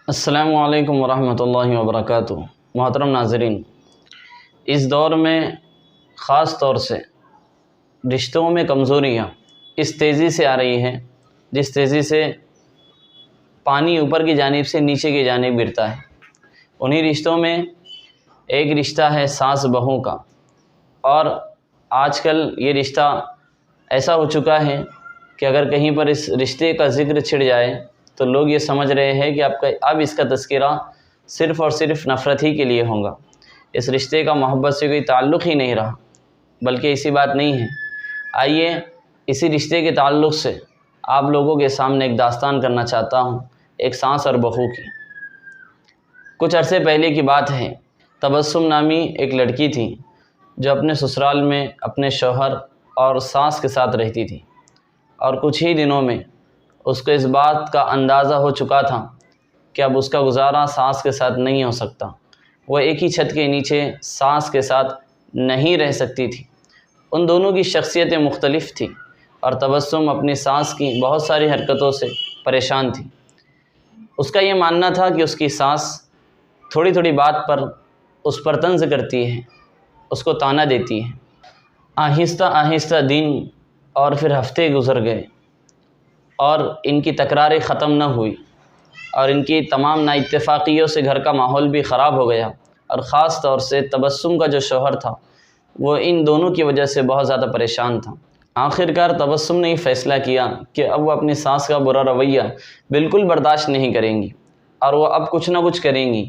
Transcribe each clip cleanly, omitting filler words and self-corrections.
السلام علیکم ورحمۃ اللہ وبرکاتہ۔ محترم ناظرین، اس دور میں خاص طور سے رشتوں میں کمزوریاں اس تیزی سے آ رہی ہیں جس تیزی سے پانی اوپر کی جانب سے نیچے کی جانب گرتا ہے۔ انہی رشتوں میں ایک رشتہ ہے ساس بہو کا، اور آج کل یہ رشتہ ایسا ہو چکا ہے کہ اگر کہیں پر اس رشتے کا ذکر چھڑ جائے تو لوگ یہ سمجھ رہے ہیں کہ اب اس کا تذکرہ صرف اور صرف نفرت ہی کے لیے ہوگا، اس رشتے کا محبت سے کوئی تعلق ہی نہیں رہا، بلکہ ایسی بات نہیں ہے۔ آئیے اسی رشتے کے تعلق سے آپ لوگوں کے سامنے ایک داستان کرنا چاہتا ہوں، ایک ساس اور بہو کی۔ کچھ عرصے پہلے کی بات ہے، تبسم نامی ایک لڑکی تھی جو اپنے سسرال میں اپنے شوہر اور ساس کے ساتھ رہتی تھی، اور کچھ ہی دنوں میں اس کو اس بات کا اندازہ ہو چکا تھا کہ اب اس کا گزارا ساس کے ساتھ نہیں ہو سکتا۔ وہ ایک ہی چھت کے نیچے ساس کے ساتھ نہیں رہ سکتی تھی۔ ان دونوں کی شخصیتیں مختلف تھیں، اور تبسم اپنی ساس کی بہت ساری حرکتوں سے پریشان تھی۔ اس کا یہ ماننا تھا کہ اس کی ساس تھوڑی تھوڑی بات پر اس پر طنز کرتی ہے، اس کو طعنہ دیتی ہے۔ آہستہ آہستہ دن اور پھر ہفتے گزر گئے، اور ان کی تکراریں ختم نہ ہوئی، اور ان کی تمام نااتفاقیوں سے گھر کا ماحول بھی خراب ہو گیا، اور خاص طور سے تبسم کا جو شوہر تھا وہ ان دونوں کی وجہ سے بہت زیادہ پریشان تھا۔ آخرکار تبسم نے یہ فیصلہ کیا کہ اب وہ اپنی ساس کا برا رویہ بالکل برداشت نہیں کریں گی، اور وہ اب کچھ نہ کچھ کریں گی۔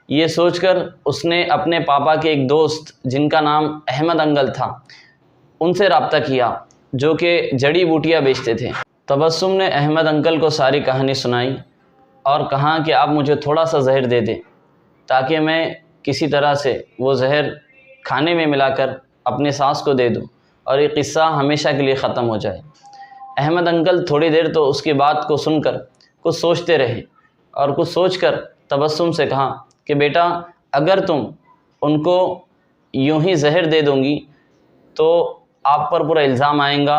یہ سوچ کر اس نے اپنے پاپا کے ایک دوست جن کا نام احمد انکل تھا ان سے رابطہ کیا، جو کہ جڑی بوٹیاں بیچتے تھے۔ تبسم نے احمد انکل کو ساری کہانی سنائی اور کہا کہ آپ مجھے تھوڑا سا زہر دے دیں تاکہ میں کسی طرح سے وہ زہر کھانے میں ملا کر اپنے ساس کو دے دوں اور یہ قصہ ہمیشہ کے لیے ختم ہو جائے۔ احمد انکل تھوڑی دیر تو اس کی بات کو سن کر کچھ سوچتے رہے، اور کچھ سوچ کر تبسم سے کہا کہ بیٹا، اگر تم ان کو یوں ہی زہر دے دوں گی تو آپ پر پورا الزام آئے گا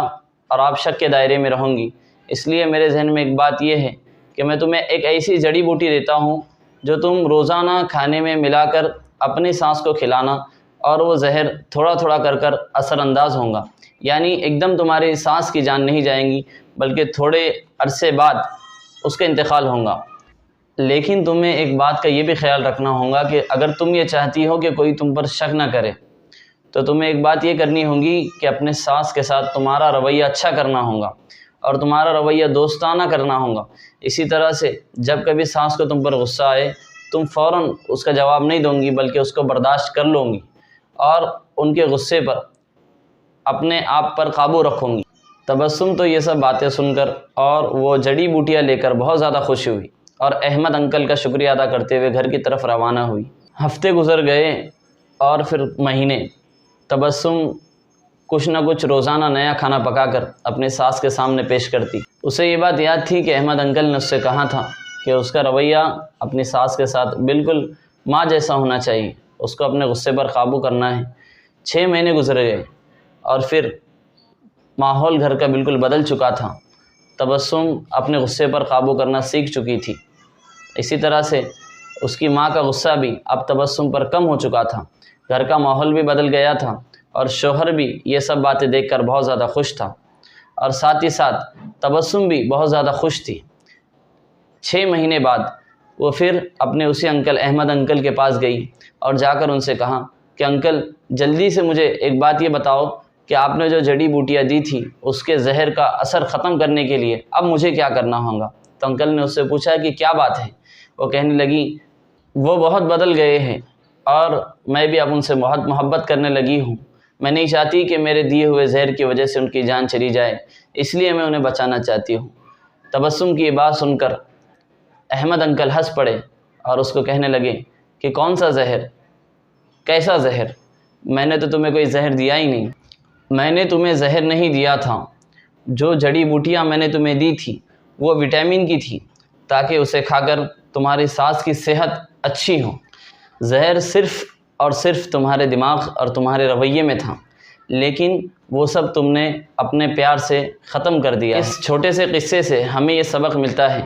اور آپ شک کے دائرے میں رہوں گی، اس لیے میرے ذہن میں ایک بات یہ ہے کہ میں تمہیں ایک ایسی جڑی بوٹی دیتا ہوں جو تم روزانہ کھانے میں ملا کر اپنی سانس کو کھلانا، اور وہ زہر تھوڑا تھوڑا کر اثر انداز ہوں گا، یعنی ایک دم تمہاری سانس کی جان نہیں جائیں گی، بلکہ تھوڑے عرصے بعد اس کا انتقال ہوگا۔ لیکن تمہیں ایک بات کا یہ بھی خیال رکھنا ہوگا کہ اگر تم یہ چاہتی ہو کہ کوئی تم پر شک نہ کرے تو تمہیں ایک بات یہ کرنی ہوگی کہ اپنے ساس کے ساتھ تمہارا رویہ اچھا کرنا ہوگا، اور تمہارا رویہ دوستانہ کرنا ہوگا۔ اسی طرح سے جب کبھی ساس کو تم پر غصہ آئے تم فوراً اس کا جواب نہیں دوں گی، بلکہ اس کو برداشت کر لوں گی، اور ان کے غصے پر اپنے آپ پر قابو رکھوں گی۔ تبسم تو یہ سب باتیں سن کر اور وہ جڑی بوٹیاں لے کر بہت زیادہ خوش ہوئی، اور احمد انکل کا شکریہ ادا کرتے ہوئے گھر کی طرف روانہ ہوئی۔ ہفتے گزر گئے اور پھر مہینے۔ تبسم کچھ نہ کچھ روزانہ نیا کھانا پکا کر اپنے ساس کے سامنے پیش کرتی۔ اسے یہ بات یاد تھی کہ احمد انکل نے اس سے کہا تھا کہ اس کا رویہ اپنی ساس کے ساتھ بالکل ماں جیسا ہونا چاہیے، اس کو اپنے غصے پر قابو کرنا ہے۔ 6 مہینے گزر گئے اور پھر ماحول گھر کا بالکل بدل چکا تھا۔ تبسم اپنے غصے پر قابو کرنا سیکھ چکی تھی۔ اسی طرح سے اس کی ماں کا غصہ بھی اب تبسم پر کم ہو چکا تھا، گھر کا ماحول بھی بدل گیا تھا، اور شوہر بھی یہ سب باتیں دیکھ کر بہت زیادہ خوش تھا، اور ساتھ ہی ساتھ تبسم بھی بہت زیادہ خوش تھی۔ 6 مہینے بعد وہ پھر اپنے اسی انکل احمد انکل کے پاس گئی اور جا کر ان سے کہا کہ انکل، جلدی سے مجھے ایک بات یہ بتاؤ کہ آپ نے جو جڑی بوٹیاں دی تھی اس کے زہر کا اثر ختم کرنے کے لیے اب مجھے کیا کرنا ہوگا؟ تو انکل نے اس سے پوچھا کہ کیا بات ہے؟ وہ کہنے لگی وہ بہت بدل گئے ہیں، اور میں بھی اب ان سے بہت محبت کرنے لگی ہوں۔ میں نہیں چاہتی کہ میرے دیے ہوئے زہر کی وجہ سے ان کی جان چلی جائے، اس لیے میں انہیں بچانا چاہتی ہوں۔ تبسم کی یہ بات سن کر احمد انکل ہنس پڑے اور اس کو کہنے لگے کہ کون سا زہر؟ کیسا زہر؟ میں نے تو تمہیں کوئی زہر دیا ہی نہیں۔ میں نے تمہیں زہر نہیں دیا تھا، جو جڑی بوٹیاں میں نے تمہیں دی تھی وہ وٹامن کی تھی، تاکہ اسے کھا کر تمہاری ساس کی صحت اچھی ہو۔ زہر صرف اور صرف تمہارے دماغ اور تمہارے رویے میں تھا، لیکن وہ سب تم نے اپنے پیار سے ختم کر دیا۔ اس چھوٹے سے قصے سے ہمیں یہ سبق ملتا ہے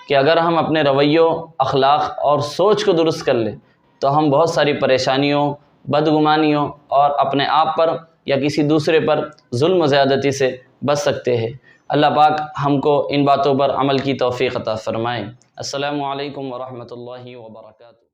کہ اگر ہم اپنے رویوں، اخلاق اور سوچ کو درست کر لیں تو ہم بہت ساری پریشانیوں، بدگمانیوں اور اپنے آپ پر یا کسی دوسرے پر ظلم و زیادتی سے بچ سکتے ہیں۔ اللہ پاک ہم کو ان باتوں پر عمل کی توفیق عطا فرمائے۔ السلام علیکم ورحمۃ اللہ وبرکاتہ۔